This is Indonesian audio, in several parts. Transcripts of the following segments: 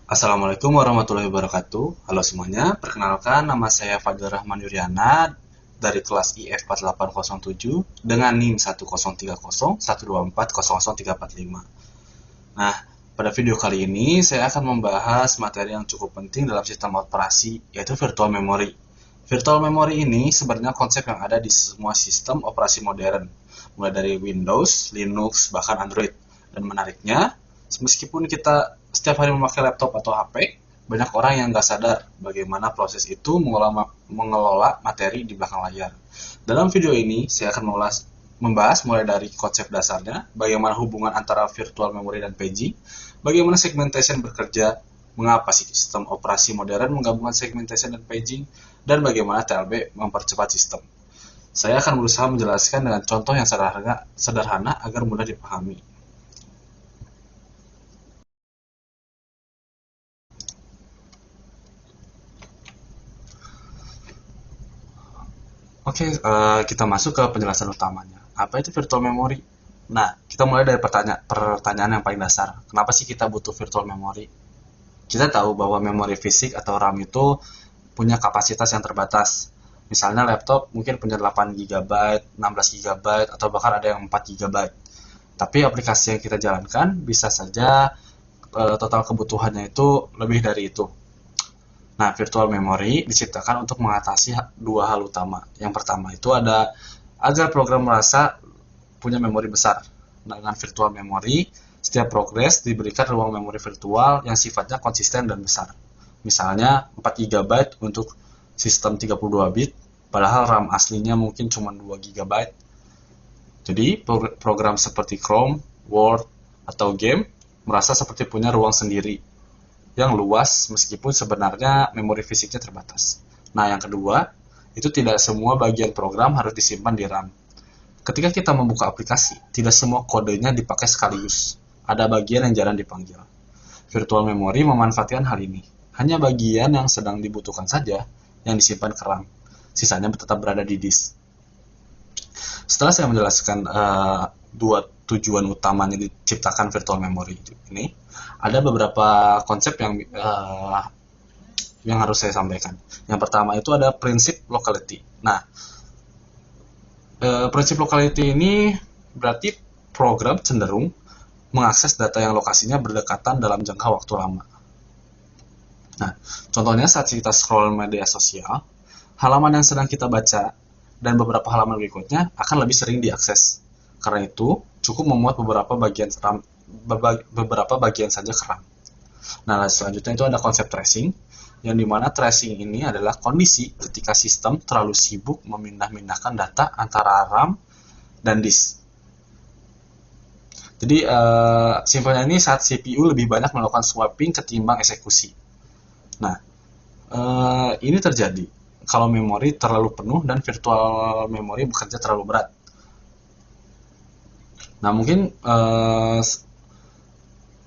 Assalamualaikum warahmatullahi wabarakatuh. Halo semuanya, perkenalkan nama saya Fadil Rahman Yuryana dari kelas IF 4807 dengan NIM 103012400345. Nah, pada video kali ini saya akan membahas materi yang cukup penting dalam sistem operasi, yaitu virtual memory. Virtual memory ini sebenarnya konsep yang ada di semua sistem operasi modern, mulai dari Windows, Linux, bahkan Android. Dan menariknya, meskipun kita setiap hari memakai laptop atau HP, banyak orang yang nggak sadar bagaimana proses itu mengelola materi di belakang layar. Dalam video ini, saya akan membahas mulai dari konsep dasarnya, bagaimana hubungan antara virtual memory dan paging, bagaimana segmentation bekerja, mengapa sistem operasi modern menggabungkan segmentation dan paging, dan bagaimana TLB mempercepat sistem. Saya akan berusaha menjelaskan dengan contoh yang sederhana agar mudah dipahami. Oke, kita masuk ke penjelasan utamanya. Apa itu virtual memory? Nah, kita mulai dari pertanyaan yang paling dasar. Kenapa sih kita butuh virtual memory? Kita tahu bahwa memori fisik atau RAM itu punya kapasitas yang terbatas. Misalnya laptop mungkin punya 8 GB, 16 GB, atau bahkan ada yang 4 GB. Tapi aplikasi yang kita jalankan bisa saja total kebutuhannya itu lebih dari itu. Nah, virtual memory diciptakan untuk mengatasi dua hal utama. Yang pertama itu ada agar program merasa punya memori besar. Nah, dengan virtual memory, setiap progres diberikan ruang memori virtual yang sifatnya konsisten dan besar. Misalnya 4 GB untuk sistem 32 bit, padahal RAM aslinya mungkin cuma 2 GB. Jadi, program seperti Chrome, Word, atau game merasa seperti punya ruang sendiri yang luas meskipun sebenarnya memori fisiknya terbatas. Nah, yang kedua, itu tidak semua bagian program harus disimpan di RAM. Ketika kita membuka aplikasi, tidak semua kodenya dipakai sekaligus. Ada bagian yang jarang dipanggil. Virtual memory memanfaatkan hal ini. Hanya bagian yang sedang dibutuhkan saja yang disimpan ke RAM. Sisanya tetap berada di disk. Setelah saya menjelaskan dua tujuan utamanya diciptakan virtual memory ini, ada beberapa konsep yang harus saya sampaikan. Yang pertama itu ada prinsip locality. Nah, prinsip locality ini berarti program cenderung mengakses data yang lokasinya berdekatan dalam jangka waktu lama. Nah, contohnya saat kita scroll media sosial, halaman yang sedang kita baca dan beberapa halaman berikutnya akan lebih sering diakses. Karena itu, cukup memuat beberapa bagian saja ke RAM. Nah, selanjutnya itu ada konsep tracing, yang dimana tracing ini adalah kondisi ketika sistem terlalu sibuk memindah-mindahkan data antara RAM dan disk. Jadi, simpelnya ini saat CPU lebih banyak melakukan swapping ketimbang eksekusi. Nah, ini terjadi kalau memori terlalu penuh dan virtual memory bekerja terlalu berat. Nah, mungkin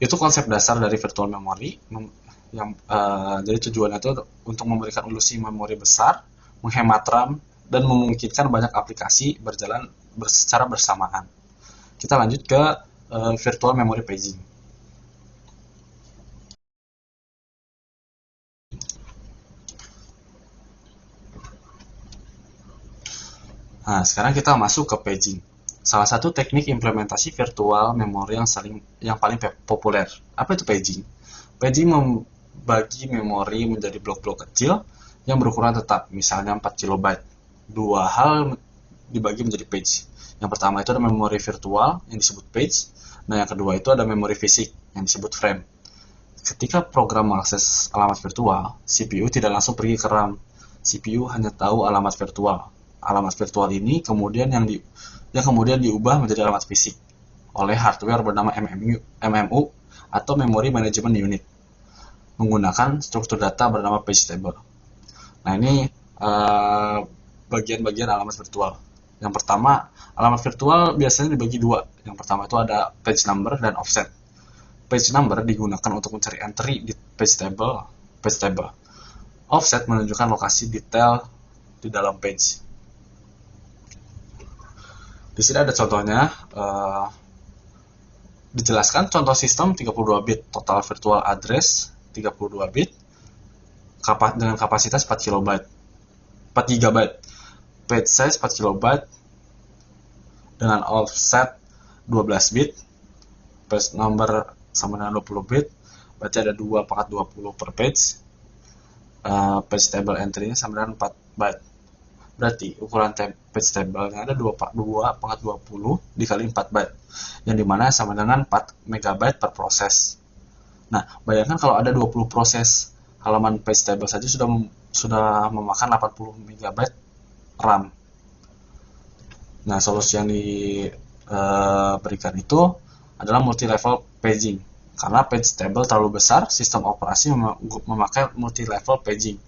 itu konsep dasar dari virtual memory yang jadi tujuannya itu untuk memberikan ilusi memori besar, menghemat RAM, dan memungkinkan banyak aplikasi berjalan secara bersamaan. Kita lanjut ke virtual memory paging. Nah, sekarang kita masuk ke paging. Salah satu teknik implementasi virtual memory yang paling populer. Apa itu paging? Paging membagi memori menjadi blok-blok kecil yang berukuran tetap, misalnya 4 KB. Dua hal dibagi menjadi page. Yang pertama itu ada memori virtual yang disebut page. Nah, yang kedua itu ada memori fisik yang disebut frame. Ketika program mengakses alamat virtual, CPU tidak langsung pergi ke RAM. CPU hanya tahu alamat virtual. Alamat virtual ini kemudian yang kemudian diubah menjadi alamat fisik oleh hardware bernama MMU atau Memory Management Unit menggunakan struktur data bernama page table. Nah, ini bagian-bagian alamat virtual. Yang pertama, alamat virtual biasanya dibagi dua. Yang pertama itu ada page number dan offset. Page number digunakan untuk mencari entry di page table. Offset menunjukkan lokasi detail di dalam page. Di sini ada contohnya, dijelaskan contoh sistem 32 bit total virtual address 32 bit dengan kapasitas 4 kilobyte, 4 GB. Page size 4 kilobyte dengan offset 12 bit. Page number sama dengan 20 bit. Berarti ada 2 pangkat 20 per page. Page table entry-nya sama dengan 4 byte. Berarti ukuran page table-nya ada 2 pangkat 20 dikali 4 byte, yang dimana sama dengan 4 MB per proses. Nah, bayangkan kalau ada 20 proses, halaman page table saja sudah memakan 80 MB RAM. Nah, solusi yang diberikan itu adalah multi-level paging. Karena page table terlalu besar, sistem operasi memakai multi-level paging.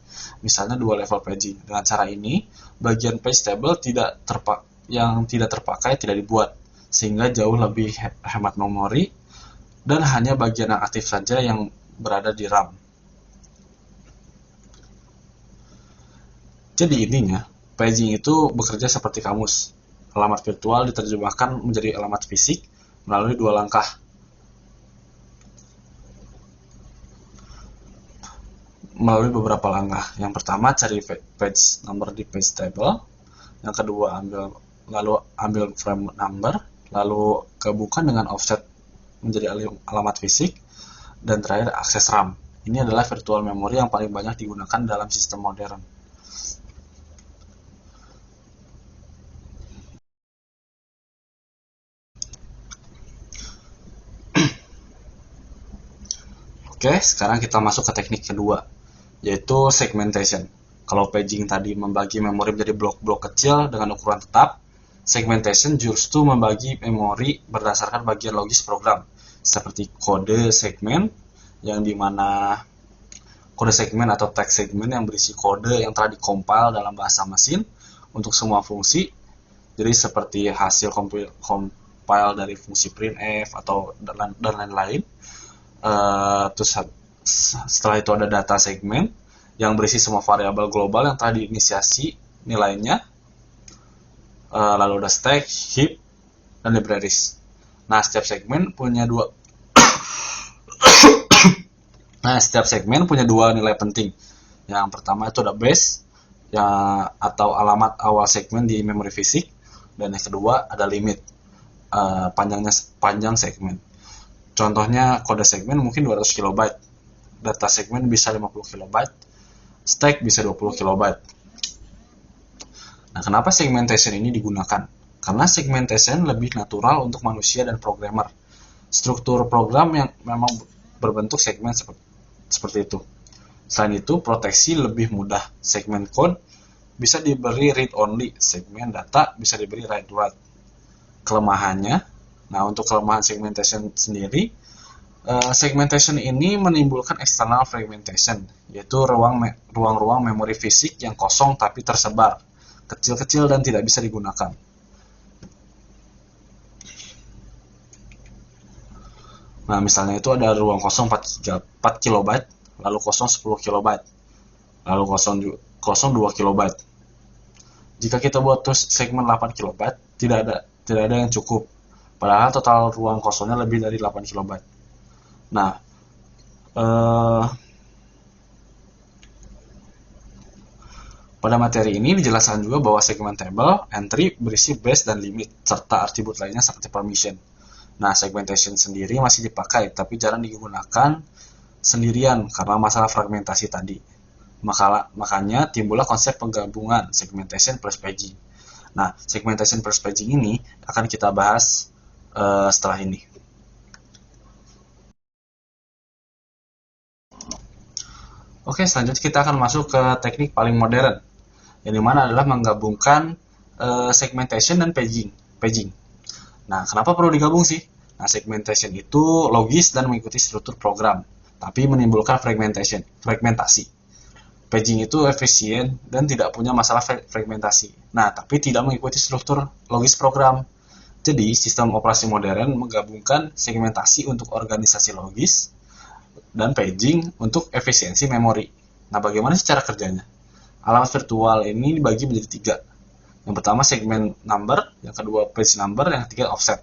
Misalnya 2 level paging. Dengan cara ini, bagian page table yang tidak terpakai tidak dibuat, sehingga jauh lebih hemat memori dan hanya bagian yang aktif saja yang berada di RAM. Jadi intinya, paging itu bekerja seperti kamus. Alamat virtual diterjemahkan menjadi alamat fisik melalui 2 langkah. Melalui beberapa langkah. Yang pertama, cari page number di page table. Yang kedua, ambil frame number, lalu gabungkan dengan offset menjadi alamat fisik. Dan terakhir, akses RAM. Ini adalah virtual memory yang paling banyak digunakan dalam sistem modern. Oke, sekarang kita masuk ke teknik kedua, yaitu segmentation. Kalau paging tadi membagi memori menjadi blok-blok kecil dengan ukuran tetap, segmentation justru membagi memori berdasarkan bagian logis program, seperti kode segmen, yang dimana kode segmen atau text segmen yang berisi kode yang telah dikompil dalam bahasa mesin untuk semua fungsi. Jadi seperti hasil compile dari fungsi printf atau dan lain-lain. Terus setelah itu ada data segmen yang berisi semua variabel global yang telah diinisiasi nilainya. Lalu ada stack, heap, dan libraries. Nah, setiap segmen punya dua nilai penting. Yang pertama itu ada base atau alamat awal segmen di memori fisik, dan yang kedua ada limit, panjang segmen. Contohnya kode segmen mungkin 200 KB, data segmen bisa 50 KB, stack bisa 20 KB. Nah, kenapa segmentation ini digunakan? Karena segmentation lebih natural untuk manusia dan programmer. Struktur program yang memang berbentuk segmen seperti itu. Selain itu, proteksi lebih mudah. Segmen code bisa diberi read-only, segmen data bisa diberi write-write. Kelemahannya, nah untuk kelemahan segmentation sendiri, segmentation ini menimbulkan external fragmentation, yaitu ruang-ruang memori fisik yang kosong tapi tersebar, kecil-kecil dan tidak bisa digunakan. Nah, misalnya itu ada ruang kosong 4 KB, lalu kosong 10 KB, lalu kosong 2 KB. Jika kita buat segmen 8 KB, tidak ada yang cukup. Padahal total ruang kosongnya lebih dari 8 KB. Nah, pada materi ini dijelaskan juga bahwa segmen table entry berisi base dan limit, serta atribut lainnya seperti permission. Nah, segmentation sendiri masih dipakai, tapi jarang digunakan sendirian karena masalah fragmentasi tadi. Makanya timbullah konsep penggabungan segmentation plus paging. Nah, segmentation plus paging ini akan kita bahas setelah ini. Oke, selanjutnya kita akan masuk ke teknik paling modern, yang dimana adalah menggabungkan segmentation dan paging. Nah, kenapa perlu digabung sih? Nah, segmentation itu logis dan mengikuti struktur program, tapi menimbulkan fragmentasi. Paging itu efisien dan tidak punya masalah fragmentasi. Nah, tapi tidak mengikuti struktur logis program. Jadi, sistem operasi modern menggabungkan segmentasi untuk organisasi logis dan paging untuk efisiensi memori. Nah, bagaimana sih cara kerjanya? Alamat virtual ini dibagi menjadi 3. Yang pertama segmen number, yang kedua page number, yang ketiga offset.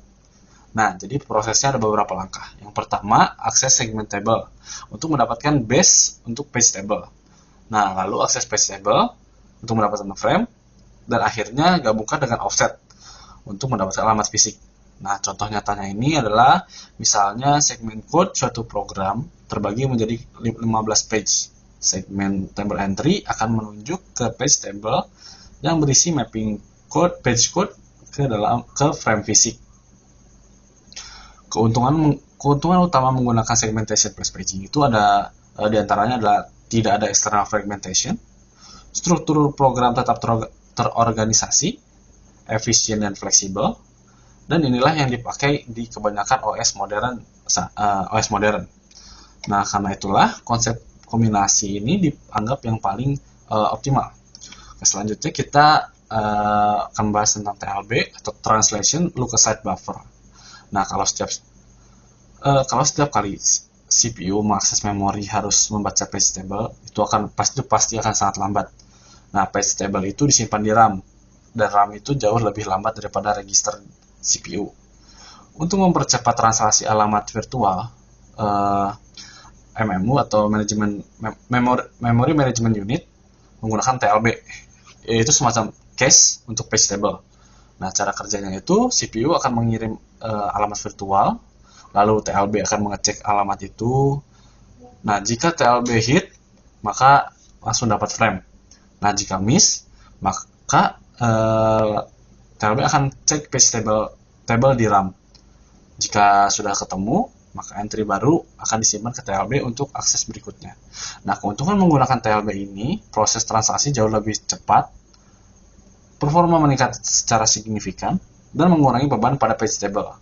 Nah, jadi prosesnya ada beberapa langkah. Yang pertama, akses segment table untuk mendapatkan base untuk page table. Nah, lalu akses page table untuk mendapatkan frame, dan akhirnya gabungkan dengan offset untuk mendapatkan alamat fisik. Nah, contoh nyatanya ini adalah misalnya segmen code suatu program terbagi menjadi 15 page. Segmen table entry akan menunjuk ke page table yang berisi mapping code page code ke frame fisik. Keuntungan utama menggunakan segmentation plus paging itu ada diantaranya adalah tidak ada external fragmentation, struktur program tetap terorganisasi, efisien dan fleksibel, dan inilah yang dipakai di kebanyakan OS modern. Nah, karena itulah konsep kombinasi ini dianggap yang paling optimal. Selanjutnya kita akan bahas tentang TLB atau Translation Look Aside Buffer. Nah, kalau setiap kali CPU mengakses memori harus membaca page table, itu pasti akan sangat lambat. Nah, page table itu disimpan di RAM, dan RAM itu jauh lebih lambat daripada register CPU. Untuk mempercepat translasi alamat virtual, MMU atau Memory Management Unit menggunakan TLB, yaitu semacam cache untuk page table. Nah, cara kerjanya itu CPU akan mengirim alamat virtual, lalu TLB akan mengecek alamat itu. Nah, jika TLB hit, maka langsung dapat frame. Nah, jika miss, maka TLB akan cek page table di RAM. Jika sudah ketemu, maka entry baru akan disimpan ke TLB untuk akses berikutnya. Nah, keuntungan menggunakan TLB ini, proses transaksi jauh lebih cepat, performa meningkat secara signifikan, dan mengurangi beban pada page table.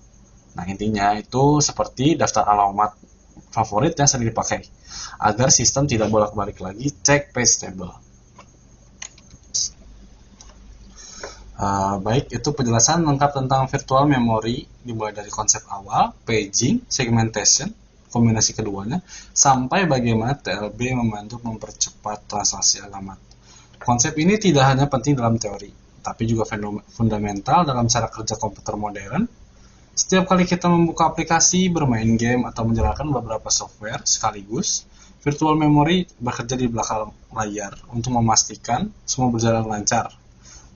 Nah, intinya itu seperti daftar alamat favorit yang sering dipakai, agar sistem tidak bolak-balik lagi cek page table. Baik, itu penjelasan lengkap tentang virtual memory, dimulai dari konsep awal, paging, segmentation, kombinasi keduanya, sampai bagaimana TLB membantu mempercepat transaksi alamat. Konsep ini tidak hanya penting dalam teori, tapi juga fundamental dalam cara kerja komputer modern. Setiap kali kita membuka aplikasi, bermain game, atau menjalankan beberapa software sekaligus, virtual memory bekerja di belakang layar untuk memastikan semua berjalan lancar.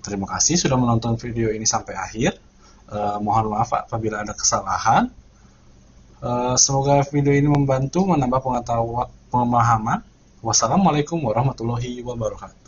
Terima kasih sudah menonton video ini sampai akhir. Mohon maaf apabila ada kesalahan. Semoga video ini membantu menambah pemahaman. Wassalamualaikum warahmatullahi wabarakatuh.